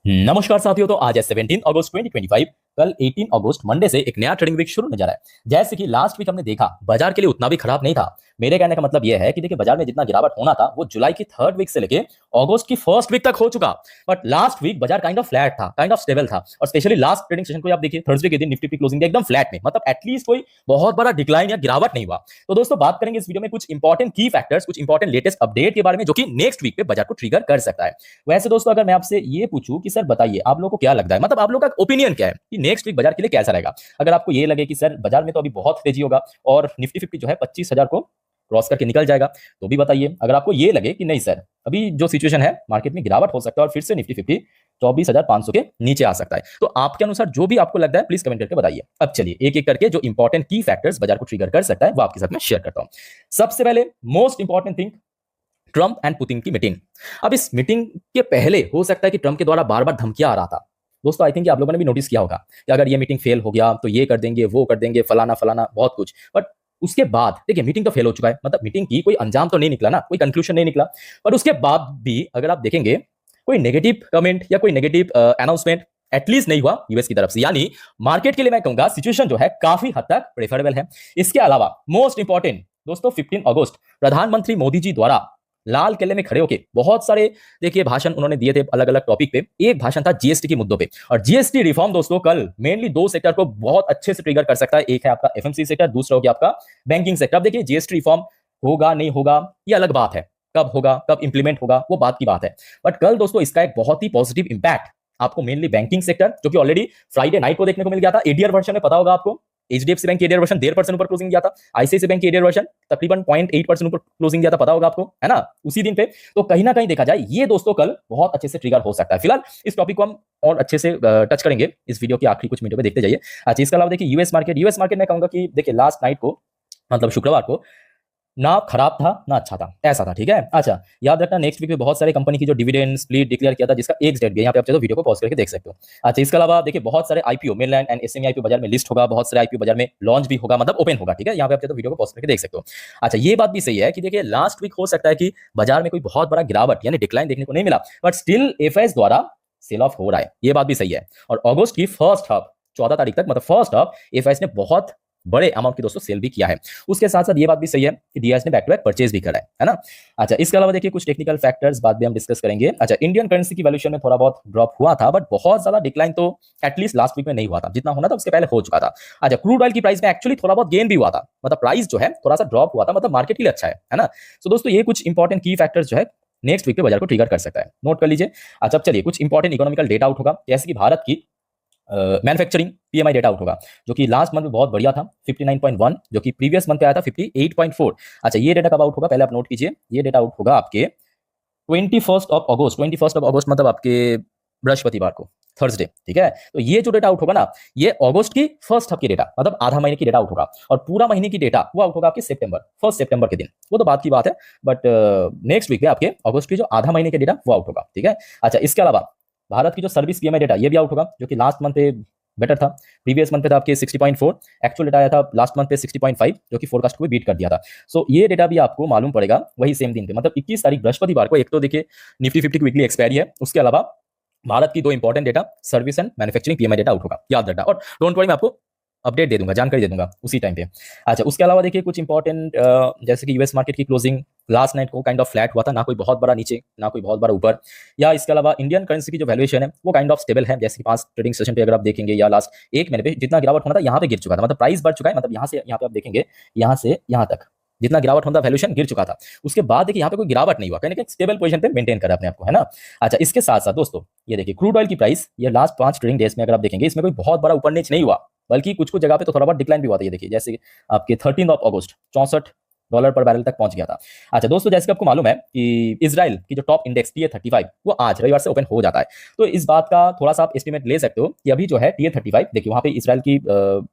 नमस्कार साथियों। तो आज है 17 अगस्त 2025। कल 18 अगस्त मंडे से एक नया ट्रेडिंग वीक शुरू होने जा रहा है। जैसे कि लास्ट वीक हमने देखा बाजार के लिए उतना भी खराब नहीं था। मेरे कहने का मतलब यह है कि देखिए बाजार में जितना गिरावट होना था वो जुलाई की थर्ड वीक से लेके अगस्त की फर्स्ट वीक तक हो चुका। बट लास्ट वीक बाजार काइंड ऑफ फ्लैट था, काइंड ऑफ स्टेबल था। और स्पेशली लास्ट ट्रेडिंग सेशन को आप देखिए, थर्सडे के दिन निफ्टी की क्लोजिंग एकदम फ्लैट में, मतलब एटलीस्ट कोई बहुत बड़ा डिक्लाइन या गिरावट नहीं हुआ। तो दोस्तों बात करेंगे इस वीडियो में कुछ इंपॉर्टेंट की फैक्टर्स, कुछ इंपॉर्टेंट लेटेस्ट अपडेट के बारे में जो कि नेक्स्ट वीक पे बाजार को ट्रिगर कर सकता है। वैसे दोस्तों अगर मैं आपसे ये पूछूं कि सर बताइए आप लोगों को क्या लगता है, मतलब आप लोगों का ओपिनियन क्या है कि नेक्स्ट वीक बाजार के लिए कैसा रहेगा। अगर आपको ये लगे कि सर बाजार में तो अभी बहुत तेजी होगा और निफ्टी 50 जो है 25,000 को क्रॉस करके निकल जाएगा, तो भी बताइए। अगर आपको ये लगे कि नहीं सर अभी जो सिचुएशन है मार्केट में गिरावट हो सकता है और फिर से निफ्टी 50 24,500 के नीचे आ सकता है, तो आपके अनुसार जो भी आपको लगता है प्लीज कमेंट करके बताइए। अब चलिए एक एक करके जो इंपॉर्टेंट की फैक्टर्स बाजार को ट्रिगर कर सकता है वो आपके साथ में शेयर करता हूं। सबसे पहले most important thing, Trump and Putin की मीटिंग। अब इस मीटिंग के पहले हो सकता है कि ट्रंप के द्वारा बार बार धमकियां आ रहा था। दोस्तों आई थिंक आप लोगों ने भी नोटिस किया होगा कि अगर ये मीटिंग फेल हो गया तो ये कर देंगे, वो कर देंगे, फलाना फलाना बहुत कुछ। बट उसके बाद देखिए मीटिंग तो फेल हो चुका है, मतलब मीटिंग की कोई अंजाम तो नहीं निकला ना, कोई कंक्लूजन नहीं निकला। पर उसके बाद भी अगर आप देखेंगे कोई नेगेटिव कमेंट या कोई नेगेटिव अनाउंसमेंट एटलीस्ट नहीं हुआ यूएस की तरफ से। यानी मार्केट के लिए मैं कहूंगा सिचुएशन जो है काफी हद तक प्रेफरेबल है। इसके अलावा मोस्ट इंपॉर्टेंट दोस्तों 15 अगस्त प्रधानमंत्री मोदी जी द्वारा लाल किले में खड़े होकर बहुत सारे देखिए भाषण उन्होंने दिए थे अलग अलग टॉपिक पे। एक भाषण था जीएसटी के मुद्दों पे। और जीएसटी रिफॉर्म दोस्तों कल मेनली दो सेक्टर को बहुत अच्छे से ट्रिगर कर सकता है। एक है आपका एफएमसी सेक्टर, दूसरा हो गया आपका बैंकिंग सेक्टर। अब देखिए जीएसटी रिफॉर्म होगा नहीं होगा ये अलग बात है, कब होगा कब इंप्लीमेंट होगा वो बात की बात है। बट कल दोस्तों इसका एक बहुत ही पॉजिटिव इंपैक्ट आपको मेनली बैंकिंग सेक्टर, जो कि ऑलरेडी फ्राइडे नाइट को देखने को मिल गया था। एडीआर वर्जन में पता होगा आपको, एचडीएफसी बैंक की एडीआर वर्जन 1.5% ऊपर क्लोजिंग गया था। आईसीआईसीआई बैंक की एडीआर वर्जन तकरीबन 0.8% ऊपर क्लोजिंग गया था, पता होगा आपको, है ना, उसी दिन पे। तो कहीं ना कहीं देखा जाए ये दोस्तों कल बहुत अच्छे से ट्रिगर हो सकता है। फिलहाल इस टॉपिक को हम और अच्छे से टच करेंगे इस वीडियो की आखिरी कुछ मिनटों में, देखते जाइए। अच्छा इसके अलावा देखिए यूएस मार्केट में कहूंगा कि देखिए लास्ट नाइट को, मतलब शुक्रवार को, ना खराब था ना अच्छा था, ऐसा था, ठीक है। अच्छा याद रखना नेक्स्ट वीक में बहुत सारे कंपनी की जो डिविडेंड स्प्लिट डिक्लेयर किया था जिसका एक डेट भी है, यहाँ पे आप चाहे तो वीडियो को पॉज करके देख सकते हो। अच्छा इसके अलावा देखिए बहुत सारे IPO mainland and SME IPO बाजार में लिस्ट होगा, बहुत सारे आईपीओ बाजार में लॉन्च भी होगा, मतलब ओपन होगा, ठीक है। यहाँ पे आप चाहे तो वीडियो को पॉज करके देख सकते हो। अच्छा ये बात भी सही है कि देखिए लास्ट वीक हो सकता है कि बाजार में कोई बहुत बड़ा गिरावट यानी डिक्लाइन देखने को नहीं मिला, बट स्टिल एफआईएस द्वारा सेल ऑफ हो रहा है, ये बात भी सही है। और अगस्त की फर्स्ट हाफ 14 तारीख तक, मतलब फर्स्ट हाफ एफआईएस ने बहुत बड़े अमाउंट की दोस्तों सेल भी किया है। उसके साथ साथ ये बात भी सही है कि डीआईएस ने बैक टू बैक परचेज भी करा है ना। अच्छा इसके अलावा देखिए कुछ टेक्निकल फैक्टर्स बाद में हम डिस्कस करेंगे। अच्छा इंडियन करेंसी की वैल्यूएशन में थोड़ा बहुत ड्रॉप हुआ था, बट बहुत ज्यादा डिक्लाइन तो एटलीस्ट लास्ट वीक में नहीं हुआ था, जितना होना था उसके पहले हो चुका था। अच्छा क्रूड ऑयल की प्राइस में एक्चुअली थोड़ा बहुत गेन भी हुआ था, मतलब प्राइस जो है थोड़ा सा ड्रॉप हुआ था, मतलब मार्केट के लिए अच्छा है ना। तो दोस्तों ये कुछ इंपॉर्टेंट की फैक्टर्स जो है नेक्स्ट वीक पे बाजार को ट्रिगर कर सकता है, नोट कर लीजिए। अच्छा अब चलिए कुछ इंपॉर्टेंट इकोनॉमिकल डेटा आउट होगा, जैसे कि भारत की मैन्युफैक्चरिंग पीएमआई डेटा आउट होगा जो कि लास्ट मंथ में बहुत बढ़िया था 59.1, जो कि प्रीवियस मंथ पे आया था 58.4। अच्छा ये डेटा कब आउट होगा पहले आप नोट कीजिए, ये डेटा आउट होगा आपके 21 अगस्त मतलब आपके बृहस्पतिवार को, थर्सडे, ठीक है। तो ये जो डेटा आउट होगा ना ये अगस्त की फर्स्ट हाफ की डेटा, मतलब आधा महीने की डेटा आउट होगा। और पूरा महीने की डेटा वो आउट होगा आपके फर्स्ट सितंबर के दिन, वो तो बात की बात है। बट नेक्स्ट वीक में आपके अगस्त की जो आधा महीने की डेटा वो आउट होगा, ठीक है। अच्छा इसके अलावा भारत की जो सर्विस पीएमआई डेटा ये भी आउट होगा, जो कि लास्ट मंथ पे बेटर था। प्रीवियस मंथ पे था आपके 60.4, एक्चुअल डेटा आया था लास्ट मंथ पे 60.5, जो कि फोरकास्ट को भी बीट कर दिया था। सो ये डेटा भी आपको मालूम पड़ेगा वही सेम दिन पे, मतलब 21 तारीख बृहस्पतिवार को। एक तो देखिए निफ्टी 50 की वीकली एक्सपायरी है, उसके अलावा भारत की दो important data service and manufacturing PMI data out होगा, याद रखना। और डोंट वरी मैं आपको अपडेट दे दूंगा, जानकारी दे दूंगा उसी टाइम पे। अच्छा उसके अलावा देखिए कुछ इंपॉर्टेंट जैसे कि यूएस मार्केट की क्लोजिंग लास्ट नाइट को काइंड ऑफ फ्लैट हुआ था, ना कोई बहुत बड़ा नीचे ना कोई बहुत बड़ा ऊपर। या इसके अलावा इंडियन करेंसी की जो वैल्यूएशन है वो काइंड ऑफ स्टेबल है, जैसे कि 5 ट्रेडिंग सेशन पे अगर आप देखेंगे या लास्ट एक महीने पे जितना गिरावट होना था यहाँ पे गिर चुका था, मतलब प्राइस बढ़ चुका है, मतलब यहाँ से यहाँ पे आप देखेंगे यहाँ से यहाँ तक जितना गिरावट होता वैल्यूएशन गिर चुका था। उसके बाद देखिए यहाँ पे कोई गिरावट नहीं हुआ, कहीं ना कहीं स्टेबल पोजीशन पे मेंटेन करा अपने आप को, है ना। अच्छा इसके साथ साथ दोस्तों ये देखिए क्रूड ऑयल की प्राइस ये लास्ट 5 ट्रेडिंग डेज में अगर आप देखेंगे इसमें कोई बहुत बड़ा ऊपर नीचे नहीं हुआ, बल्कि कुछ कुछ जगह पे तो थोड़ा बहुत डिक्लाइन भी हुआ था। ये देखिए जैसे आपके 13 अगस्त $64 पर बैरल तक पहुंच गया था। अच्छा दोस्तों जैसे कि आपको मालूम है कि इजराइल की जो टॉप इंडेक्स TA35 वो आज रविवार से ओपन हो जाता है। तो इस बात का थोड़ा सा आप एस्टिमेट ले सकते हो कि अभी जो है TA35 देखिए वहां पे इजराइल की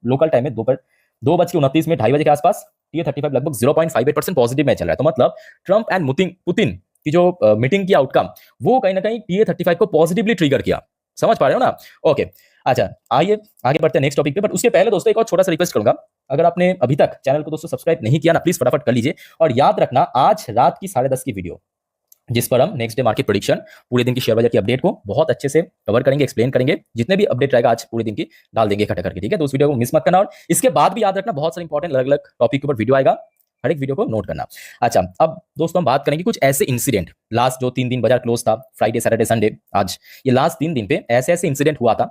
लोकल टाइम में दोपहर 2:29 में 2:30 बजे के आसपास TA35 लगभग 0.58% पॉजिटिव में चल रहा है। तो मतलब ट्रंप एंड पुतिन की जो मीटिंग की आउटकम वो कहीं ना कहीं TA35 को पॉजिटिवली ट्रिगर किया, समझ पा रहे हो ना। ओके अच्छा आइए आगे बढ़ते हैं नेक्स्ट टॉपिक पे। बट उसके पहले दोस्तों एक और छोटा सा रिक्वेस्ट करूंगा, अगर आपने अभी तक चैनल को दोस्तों सब्सक्राइब नहीं किया ना प्लीज फटाफट कर लीजिए। और याद रखना आज रात की 10:30 की वीडियो जिस पर हम नेक्स्ट डे मार्केट प्रेडिक्शन, पूरे दिन की शेयर बाजार की अपडेट को बहुत अच्छे से कवर करेंगे, एक्सप्लेन करेंगे। जितने भी अपडेट रहेगा आज पूरे दिन की डाल देंगे इकट्ठा करके, ठीक है। तो उस वीडियो को मिस मत करना। और इसके बाद भी याद रखना, बहुत सारे इंपॉर्टेंट अलग अलग टॉपिक के ऊपर वीडियो आएगा, हर एक वीडियो को नोट करना। अच्छा, अब दोस्तों हम बात करेंगे कुछ ऐसे इंसिडेंट, लास्ट जो 3 दिन बाजार क्लोज था, फ्राइडे सैटरडे संडे, आज ये लास्ट 3 दिन पे ऐसे ऐसे इंसिडेंट हुआ था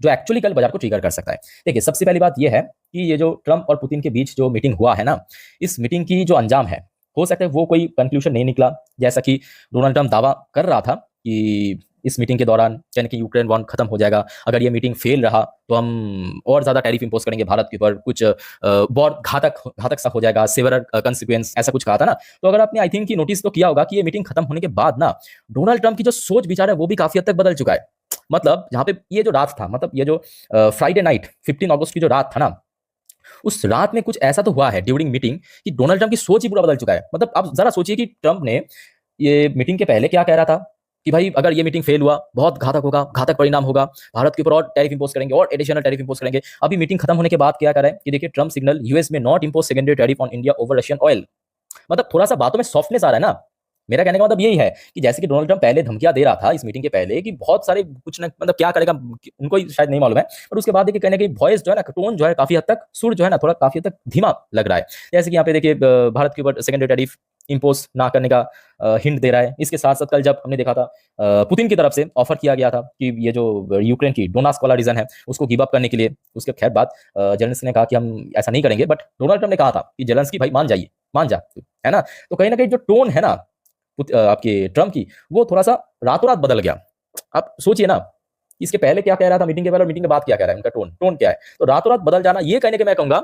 जो एक्चुअली कल बाजार को ट्रिगर कर सकता है। देखिए, सबसे पहली बात यह है कि ये जो ट्रंप और पुतिन के बीच जो मीटिंग हुआ है ना, इस मीटिंग की जो अंजाम है, हो सकता है वो कोई कंक्लूजन नहीं निकला, जैसा कि डोनाल्ड ट्रंप दावा कर रहा था कि इस मीटिंग के दौरान यानी कि यूक्रेन वॉर खत्म हो जाएगा। अगर ये मीटिंग फेल रहा तो हम और ज्यादा टैरिफ इंपोज करेंगे भारत के ऊपर, कुछ बहुत घातक सा हो जाएगा, सेवरर कंसिक्वेंस, ऐसा कुछ कहा था ना। तो अगर आपने आई थिंक कि नोटिस तो किया होगा कि ये मीटिंग खत्म होने के बाद ना डोनाल्ड ट्रंप की जो सोच विचार है वो भी काफी हद तक बदल चुका है। मतलब जहां पे ये जो रात था, मतलब ये जो फ्राइडे नाइट 15 अगस्त की जो रात था ना, उस रात में कुछ ऐसा तो हुआ है ड्यूरिंग मीटिंग कि डोनाल्ड ट्रंप की सोच ही पूरा बदल चुका है। मतलब आप जरा सोचिए कि ट्रंप ने ये मीटिंग के पहले क्या कह रहा था कि भाई अगर ये मीटिंग फेल हुआ बहुत घातक होगा, घातक परिणाम होगा, भारत के ऊपर और टैरिफ इंपोज करेंगे और एडिशनल टैरिफ इंपोज करेंगे। अभी मीटिंग खत्म होने के बाद क्या कर रहा है कि देखिए, ट्रंप सिग्नल यूएस में not impose secondary tariff on India over Russian oil. मतलब थोड़ा सा बातों में सॉफ्टनेस आ रहा है ना। मेरा कहने का मतलब यही है कि जैसे कि डोनाल्ड ट्रंप पहले धमकियां दे रहा था इस मीटिंग के पहले कि बहुत सारे कुछ ना, मतलब क्या करेगा उनको ही शायद नहीं मालूम है, पर उसके बाद देखिए कहने की वॉइस जो है ना, टोन जो है काफी हद तक, सुर जो है ना थोड़ा काफी हद तक धीमा लग रहा है। जैसे कि यहाँ पे देखिए भारत के ऊपर सेकेंडरी टैरिफ इंपोज ना करने का हिंट दे रहा है। इसके साथ साथ कल जब हमने देखा था पुतिन की तरफ से ऑफर किया गया था कि ये जो यूक्रेन की डोनास्क वाला रीजन है उसको गिव अप करने के लिए, उसके खैर बाद जेलेंस्की ने कहा कि हम ऐसा नहीं करेंगे, बट डोनाल्ड ट्रंप ने कहा था कि जेलेंस्की भाई मान जाइए, मान जा, है ना। तो कहीं ना कहीं जो टोन है ना आपके ट्रम्प की, वो थोड़ा सा रातों रात बदल गया। आप सोचिए ना, इसके पहले क्या कह रहा था मीटिंग के पहले और मीटिंग के बाद क्या कह रहा है, उनका टोन क्या है। तो रातों रात बदल जाना, ये कहने के मैं कहूंगा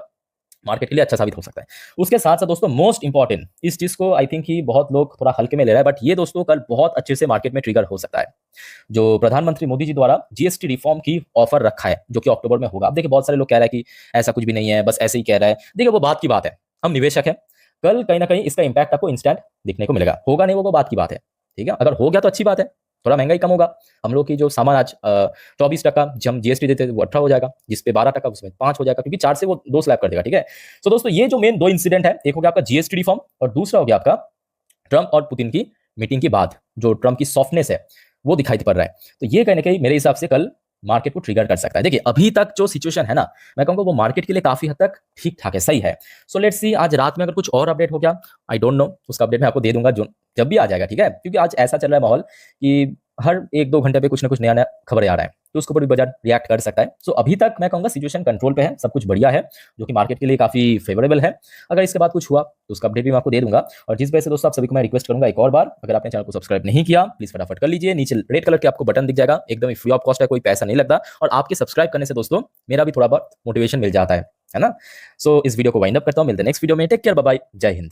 मार्केट के लिए अच्छा साबित हो सकता है। उसके साथ साथ दोस्तों मोस्ट इंपॉर्टेंट, इस चीज को आई थिंक कि बहुत लोग थोड़ा हल्के में ले रहे हैं, बट ये दोस्तों कल बहुत अच्छे से मार्केट में ट्रिगर हो सकता है। जो प्रधानमंत्री मोदी जी द्वारा जीएसटी रिफॉर्म की ऑफर रखा है जो कि अक्टूबर में होगा। अब देखिए, बहुत सारे लोग कह रहे हैं कि ऐसा कुछ भी नहीं है, बस ऐसे ही कह रहा है। देखिए, वो बात की बात है, हम निवेशक हैं, कल कहीं ना कहीं इसका इंपैक्ट आपको इंस्टेंट दिखने को मिलेगा। होगा नहीं वो बात की बात है, ठीक है। अगर हो गया तो अच्छी बात है, थोड़ा महंगाई कम होगा। हम लोग की जो सामान आज 24% जब जीएसटी देते थे वो 18 हो जाएगा, जिसपे 12% उसमें 5 हो जाएगा, क्योंकि 4 से वो 2 स्लैब कर देगा, ठीक है। तो दोस्तों ये जो मेन 2 इंसिडेंट है, एक हो गया आपका जीएसटी रिफॉर्म और दूसरा हो गया आपका ट्रंप और पुतिन की मीटिंग के बाद जो ट्रंप की सॉफ्टनेस है वो दिखाई पड़ रहा है। तो ये कहने के मेरे हिसाब से कल मार्केट को ट्रिगर कर सकता है। देखिए, अभी तक जो सिचुएशन है ना, मैं कहूंगा वो मार्केट के लिए काफी हद तक ठीक ठाक है, सही है। सो लेट्स सी आज रात में अगर कुछ और अपडेट हो गया, आई डोंट नो, उसका अपडेट मैं आपको दे दूंगा जो जब भी आ जाएगा, ठीक है। क्योंकि आज ऐसा चल रहा है माहौल कि हर 1-2 घंटे पे कुछ ना कुछ नया नया खबर आ रहा है, तो उसके ऊपर भी बाजार रिएक्ट कर सकता है। सो अभी तक मैं कहूंगा सिचुएशन कंट्रोल पे है, सब कुछ बढ़िया है, जो कि मार्केट के लिए काफी फेवरेबल है। अगर इसके बाद कुछ हुआ तो उसका अपडेट भी मैं आपको दे दूंगा। और जिस वजह से दोस्तों आप सभी को मैं रिक्वेस्ट करूंगा एक और बार, अगर आपने चैनल को सब्सक्राइब नहीं किया प्लीज फटाफट कर लीजिए। नीचे रेड कलर के आपको बटन दिख जाएगा, एकदम फ्री ऑफ कॉस्ट है, कोई पैसा नहीं लगता। और आपके सब्सक्राइब करने से दोस्तों मेरा भी थोड़ा बहुत मोटिवेशन मिल जाता है ना। सो इस वीडियो को वाइंड अप करता हूं, मिलते हैं नेक्स्ट वीडियो में। टेक केयर, बाय बाय, जय हिंद।